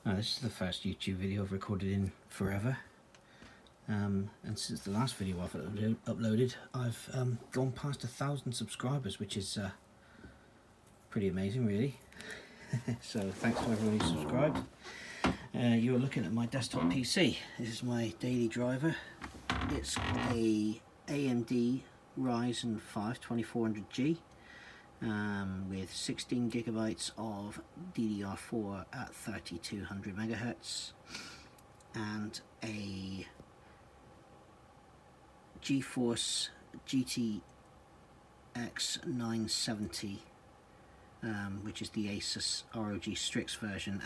Now, this is the first YouTube video I've recorded in forever, and since the last video I've uploaded, I've gone past 1,000 subscribers, which is pretty amazing, really. So thanks to everyone who subscribed. You're looking at my desktop PC. This is my daily driver. It's a AMD Ryzen 5 2400G with 16 gigabytes of DDR4 at 3200 megahertz and a GeForce GTX 970, which is the Asus ROG Strix version,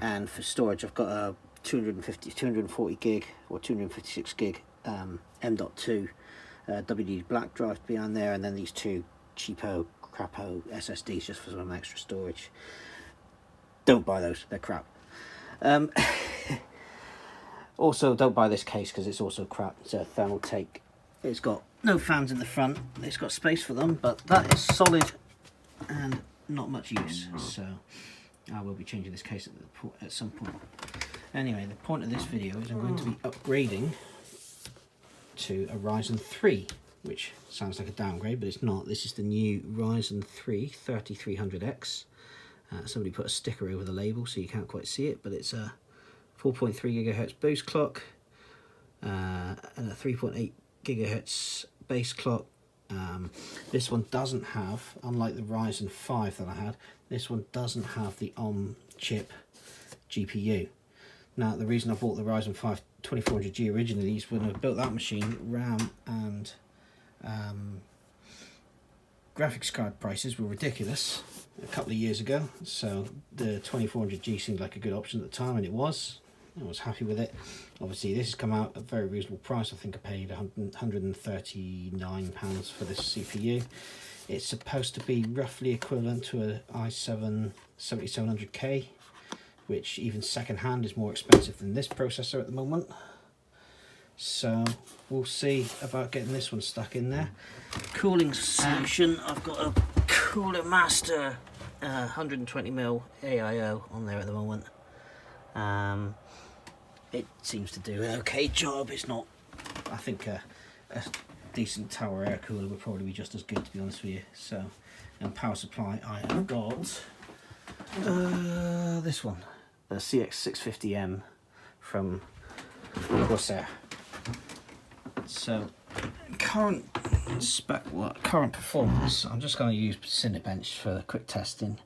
and for storage I've got a 240 gig or 256 gig M.2 WD black drive behind there, and then these two cheapo crapo SSDs just for some extra storage. Don't buy those, they're crap. Also, don't buy this case because it's also crap. It's a thermal take. It's got no fans in the front. It's got space for them, but that is solid and not much use. So I will be changing this case at some point. Anyway, the point of this video is I'm going to be upgrading to a Ryzen 3, which sounds like a downgrade, but it's not. This is the new Ryzen 3 3300X. Somebody put a sticker over the label so you can't quite see it, but it's a 4.3 gigahertz boost clock and a 3.8 gigahertz base clock. This one doesn't have, unlike the Ryzen 5 that I had, this one doesn't have the on-chip GPU. Now, the reason I bought the Ryzen 5 2400G originally is when I built that machine, RAM and graphics card prices were ridiculous a couple of years ago, so the 2400G seemed like a good option at the time, and it was. I was happy with it. Obviously this has come out at a very reasonable price. I think I paid £139 for this CPU. It's supposed to be roughly equivalent to an i7 7700K, which even second hand is more expensive than this processor at the moment. So we'll see about getting this one stuck in there. Cooling solution, I've got a Cooler Master 120mm AIO on there at the moment. It seems to do an okay job. It's not, I think a decent tower air cooler would probably be just as good, to be honest with you. So, and power supply, I have got this one, the CX650M from Corsair. So current spec, current performance, I'm just going to use Cinebench for the quick testing.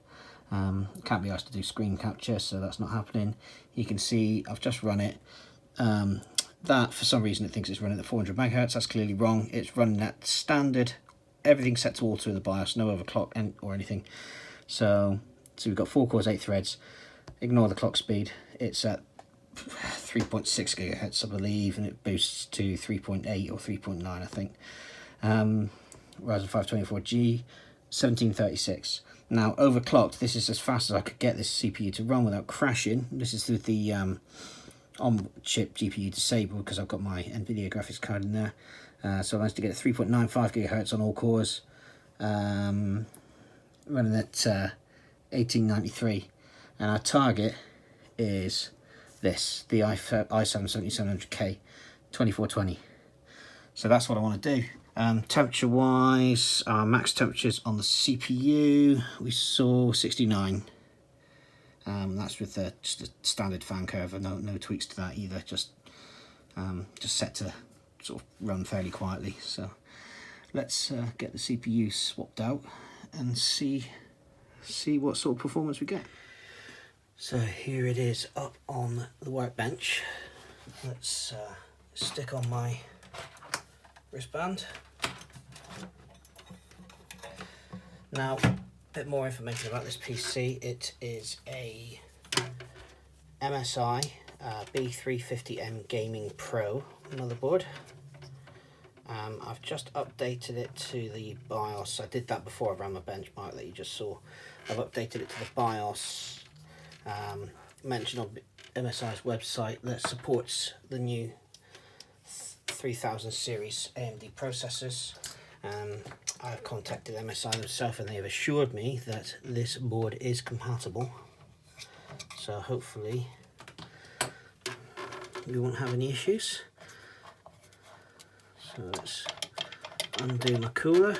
Can't be asked to do screen capture, so that's not happening. You can see I've just run it. That for some reason it thinks it's running at 400 megahertz. That's clearly wrong. It's running at standard. Everything's set to auto in the BIOS, no overclock or anything. So we've got 4 cores, 8 threads. Ignore the clock speed. It's at 3.6 gigahertz, I believe, and it boosts to 3.8 or 3.9, I think. Ryzen 5 24G, 1736. Now, overclocked, this is as fast as I could get this CPU to run without crashing. This is with the on-chip GPU disabled because I've got my NVIDIA graphics card in there. So I managed to get 3.95 gigahertz on all cores, running at 1893. And our target is this, the i7 7700K 2420. So that's what I want to do. Temperature wise, our max temperatures on the CPU, we saw 69. That's with just a standard fan curve, no tweaks to that either, just set to sort of run fairly quietly. So let's get the CPU swapped out and see what sort of performance we get. So here it is up on the workbench. Let's stick on my wristband. Now, a bit more information about this PC. It is a MSI B350M Gaming Pro motherboard. I've just updated it to the BIOS. I did that before I ran my benchmark that you just saw. I've updated it to the BIOS mentioned on MSI's website that supports the new 3000 series AMD processors. I've contacted MSI themselves and they have assured me that this board is compatible. so hopefully we won't have any issues. So let's undo my cooler.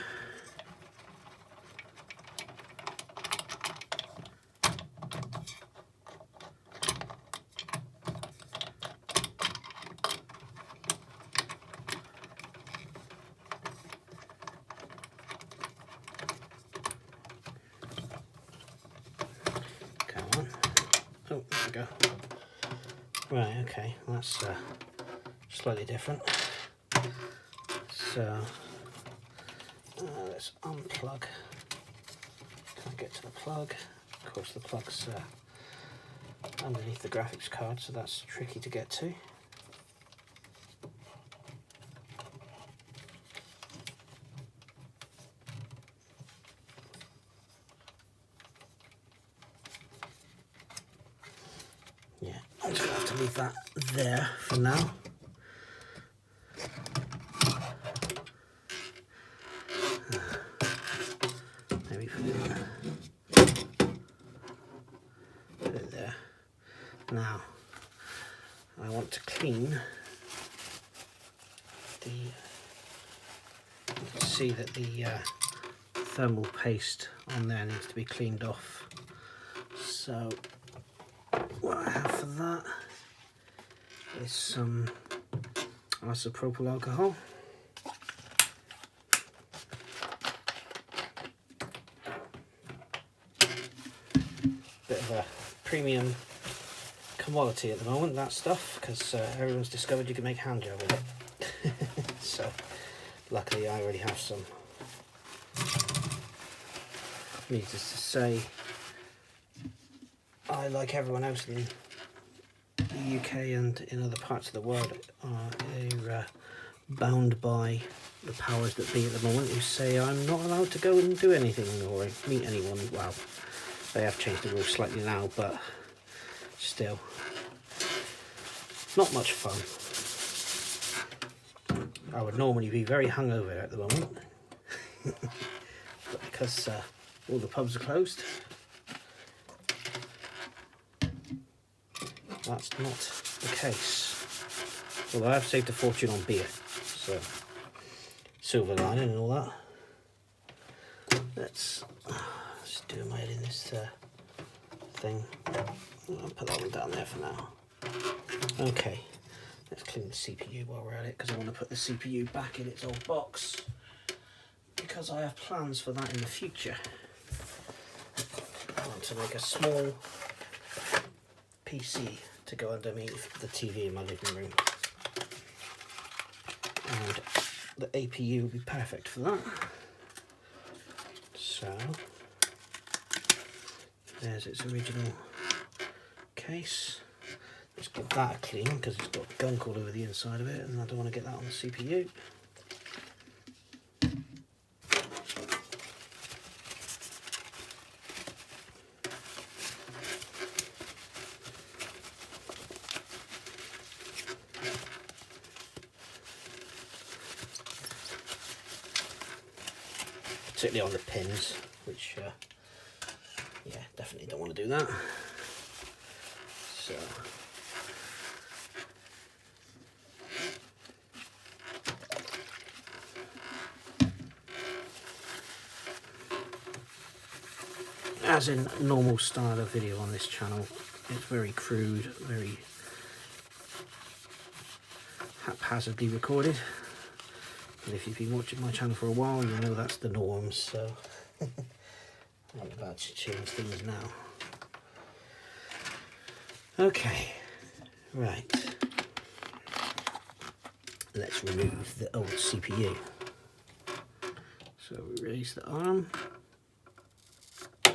Oh, there we go. Right, okay, that's slightly different. So, let's unplug. Can't get to the plug. Of course, the plug's underneath the graphics card, so that's tricky to get to. Yeah, I'm just going to have to leave that there for now. Maybe put it there. Now, I want to clean the, you can see that the thermal paste on there needs to be cleaned off. So what I have for that is some isopropyl alcohol. Bit of a premium commodity at the moment, that stuff, because everyone's discovered you can make hand gel with it. So luckily I already have some. Needless to say, I, like everyone else in the UK and in other parts of the world, are bound by the powers that be at the moment, who say I'm not allowed to go and do anything or meet anyone. Well, they have changed the rules slightly now, but still, not much fun. I would normally be very hungover at the moment, but because all the pubs are closed, that's not the case. Although I've saved a fortune on beer, so silver lining and all that. Let's do my head in this thing. I'll put that one down there for now. Okay, let's clean the CPU while we're at it, because I want to put the CPU back in its old box, because I have plans for that in the future. I want to make a small PC to go underneath the TV in my living room, and the APU will be perfect for that. So there's its original case. Let's give that a clean, because it's got gunk all over the inside of it, and I don't want to get that on the CPU. Particularly on the pins, which yeah, definitely don't want to do that. So as in normal style of video on this channel, it's very crude, very haphazardly recorded. And if you've been watching my channel for a while, you know that's the norm, so I'm about to change things now. Okay, right. Let's remove the old CPU. So we raise the arm and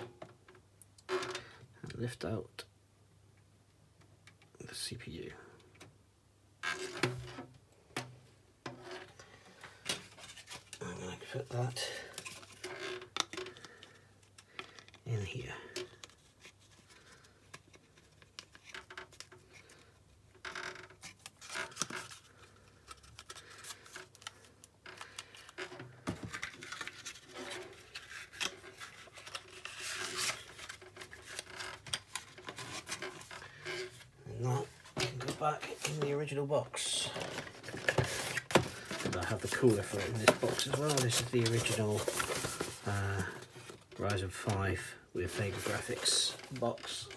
lift out the CPU. I'm going to put that in here. and that can go back in the original box. And I have the cooler for it in this box as well. This is the original Ryzen 5 with Vega graphics box.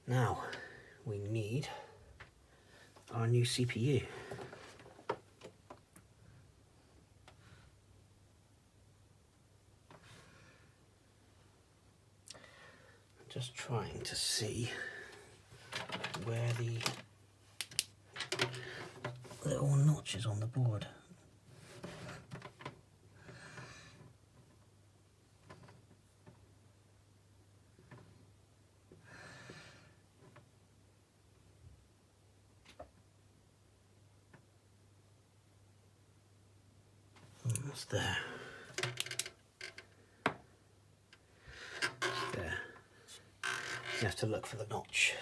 Now we need our new CPU. Just trying to see where the little notches on the board. It's there. It's there. You have to look for the notch.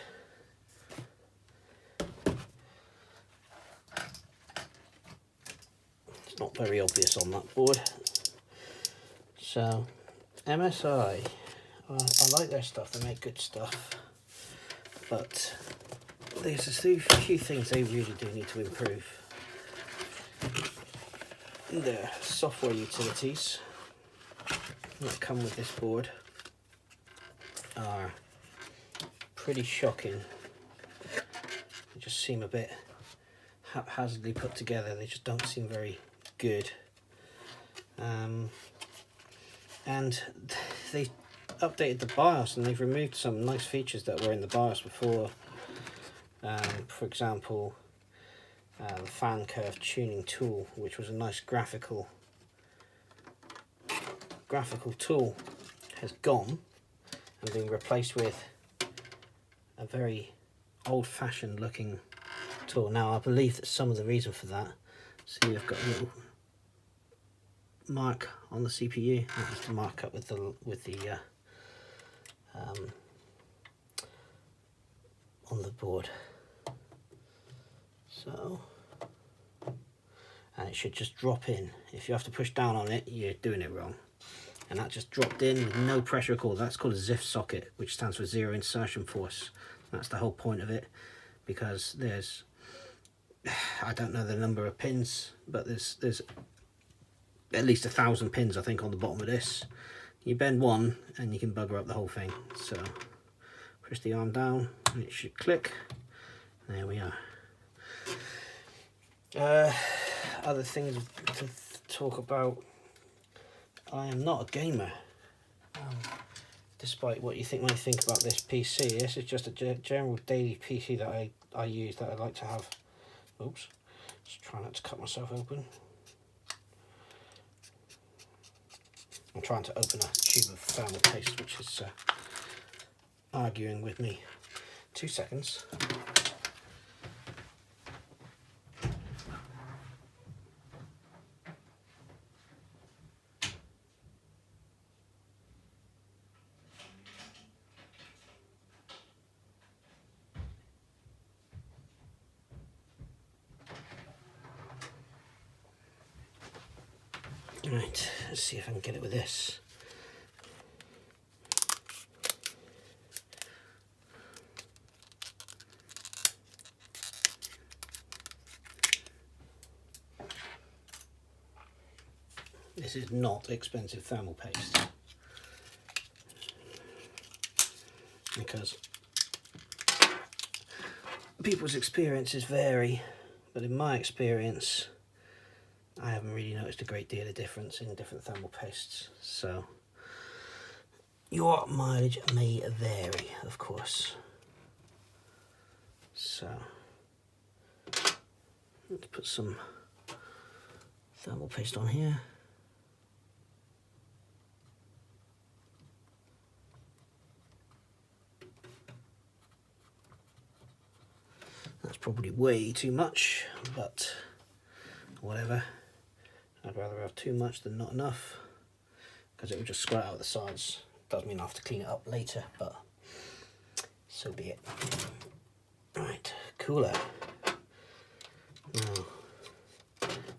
It's not very obvious on that board. So, MSI, I like their stuff, they make good stuff, but there's a few things they really do need to improve. Their software utilities that come with this board are pretty shocking. They just seem a bit haphazardly put together. They just don't seem very good. And they updated the BIOS and they've removed some nice features that were in the BIOS before. For example, the fan curve tuning tool, which was a nice graphical tool, has gone and been replaced with a very old-fashioned looking tool. Now I believe that some of the reason for that, see, you've got a little mark on the CPU. That was to mark up with the on the board. So, and it should just drop in. If you have to push down on it, you're doing it wrong. And that just dropped in with no pressure at all. That's called a ZIF socket, which stands for zero insertion force. That's the whole point of it, because there's, I don't know the number of pins, but there's at least 1,000 pins, I think, on the bottom of this. You bend one and you can bugger up the whole thing. So push the arm down and it should click. There we are. Other things to talk about. I am not a gamer, despite what you might think about this PC. This is just a general daily PC that I use, that I like to have. Oops, just try not to cut myself open. I'm trying to open a tube of thermal paste, which is arguing with me. 2 seconds. Right, let's see if I can get it with this. This is not expensive thermal paste, because people's experiences vary, but in my experience I haven't really noticed a great deal of difference in different thermal pastes. So your mileage may vary, of course. So let's put some thermal paste on here. That's probably way too much, but whatever. I'd rather have too much than not enough, because it will just squirt out the sides. Does mean I have to clean it up later, but so be it. Right, cooler. Now,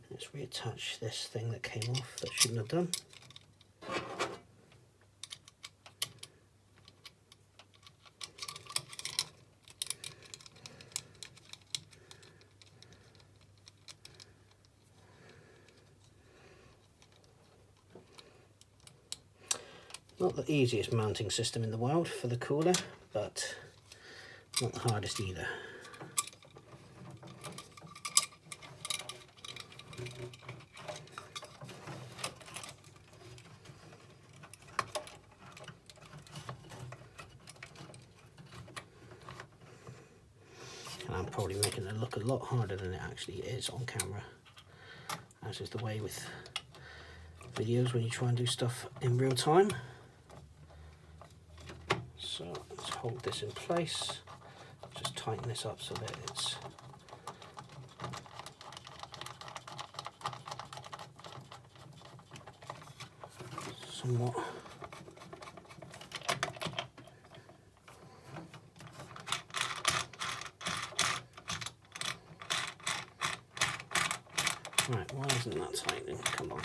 let's reattach this thing that came off that shouldn't have done. Not the easiest mounting system in the world for the cooler, but not the hardest either. And I'm probably making it look a lot harder than it actually is on camera, as is the way with videos when you try and do stuff in real time. So let's hold this in place, just tighten this up so that it's somewhat right. Why isn't that tightening? Come on.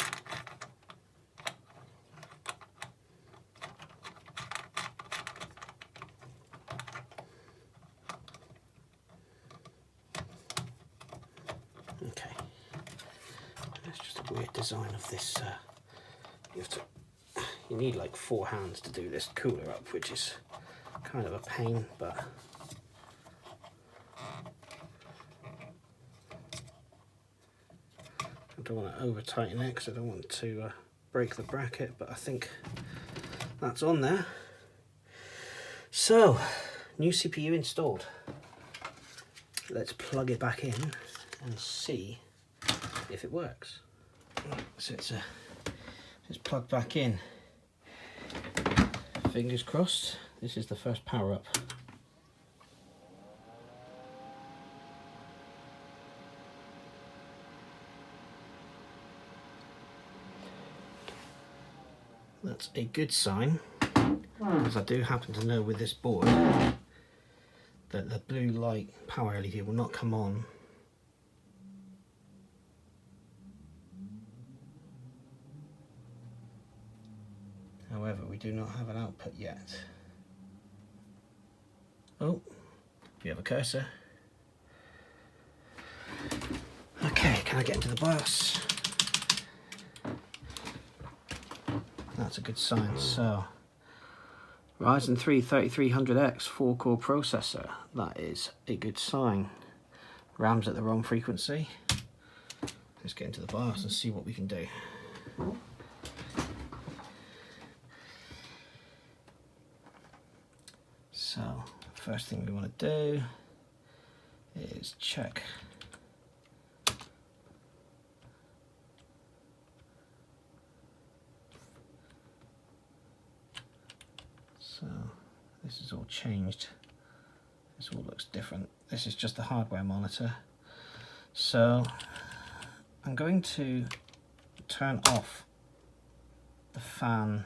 Okay, that's just a weird design of this. You need like 4 hands to do this cooler up, which is kind of a pain, but I don't want to over tighten it because I don't want to break the bracket, but I think that's on there. So, new CPU installed. Let's plug it back in and see if it works. So it's plugged back in. Fingers crossed, this is the first power up. That's a good sign, as I do happen to know with this board that the blue light power LED will not come on however, we do not have an output yet. Oh, we have a cursor. Okay, can I get into the BIOS? That's a good sign. So, Ryzen 3 3300X 4-core processor. That is a good sign. RAM's at the wrong frequency. Let's get into the BIOS and see what we can do. So, first thing we want to do is check so this is all changed. This all looks different. This is just the hardware monitor. So I'm going to turn off the fan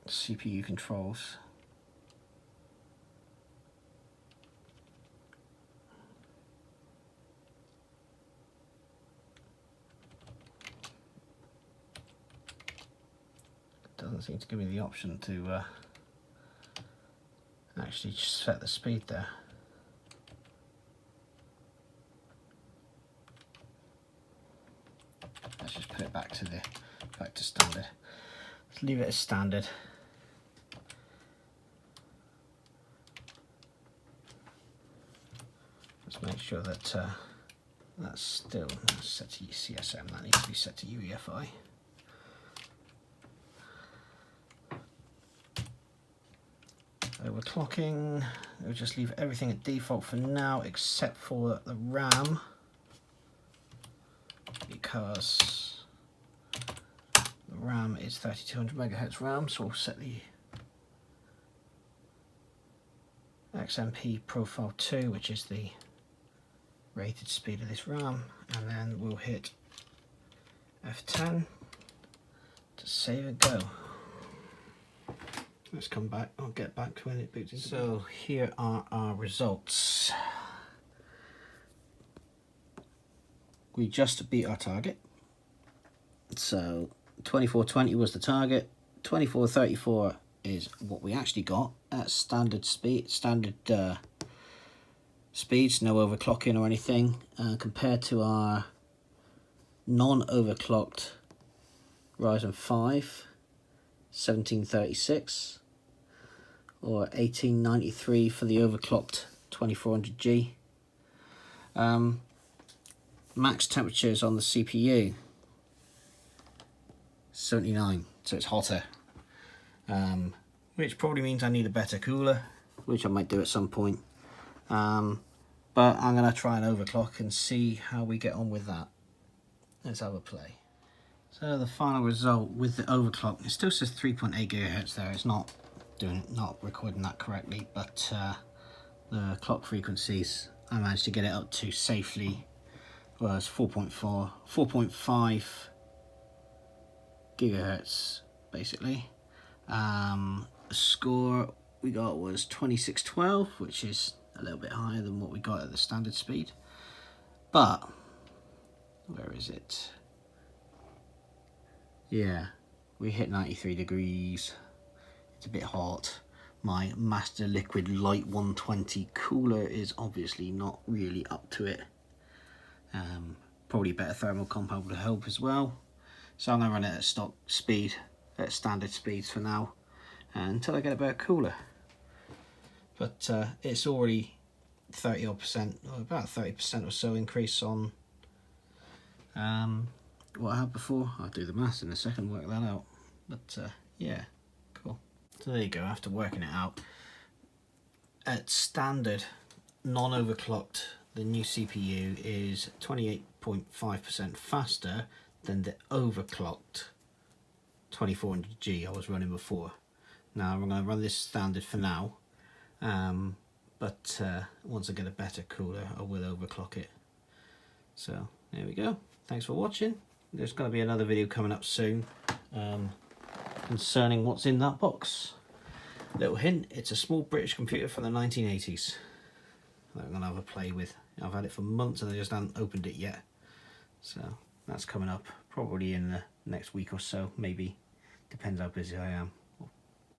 CPU controls. It doesn't seem to give me the option to actually set the speed there. Let's just put it back to standard. Let's leave it as standard. Let's make sure that that's still set to CSM. That needs to be set to UEFI. Overclocking, we'll just leave everything at default for now except for the RAM, because the RAM is 3200 megahertz RAM, so we'll set the XMP profile 2, which is the rated speed of this RAM, and then we'll hit F10 to save and go. Let's come back, I'll get back to when it boots into. So here are our results. We just beat our target. So 2420 was the target, 2434 is what we actually got at standard speed, speeds, no overclocking or anything, compared to our non-overclocked Ryzen 5 1736 or 1893 for the overclocked 2400G. Max temperatures on the CPU 79, so it's hotter, which probably means I need a better cooler, which I might do at some point, but I'm going to try and overclock and see how we get on with that. Let's have a play. So the final result with the overclock, it still says 3.8 GHz there. It's not recording that correctly, but the clock frequencies I managed to get it up to safely was 4.5 gigahertz basically. The score we got was 2612, which is a little bit higher than what we got at the standard speed, but where is it? Yeah, we hit 93 degrees. It's a bit hot. My Master Liquid Light 120 cooler is obviously not really up to it. Probably better thermal compound would help as well. So I'm going to run it at stock speed, at standard speeds for now, until I get a better cooler. But it's already 30 odd percent, or about 30% or so increase on what I had before. I'll do the maths in a second, work that out. But yeah, cool. So there you go, after working it out, at standard, non-overclocked, the new CPU is 28.5% faster than the overclocked 2400G I was running before. Now I'm going to run this standard for now, but once I get a better cooler I will overclock it. So there we go. Thanks for watching. There's going to be another video coming up soon concerning what's in that box. Little hint, it's a small British computer from the 1980s that I'm going to have a play with. I've had it for months and I just haven't opened it yet. So that's coming up probably in the next week or so, maybe. Depends how busy I am.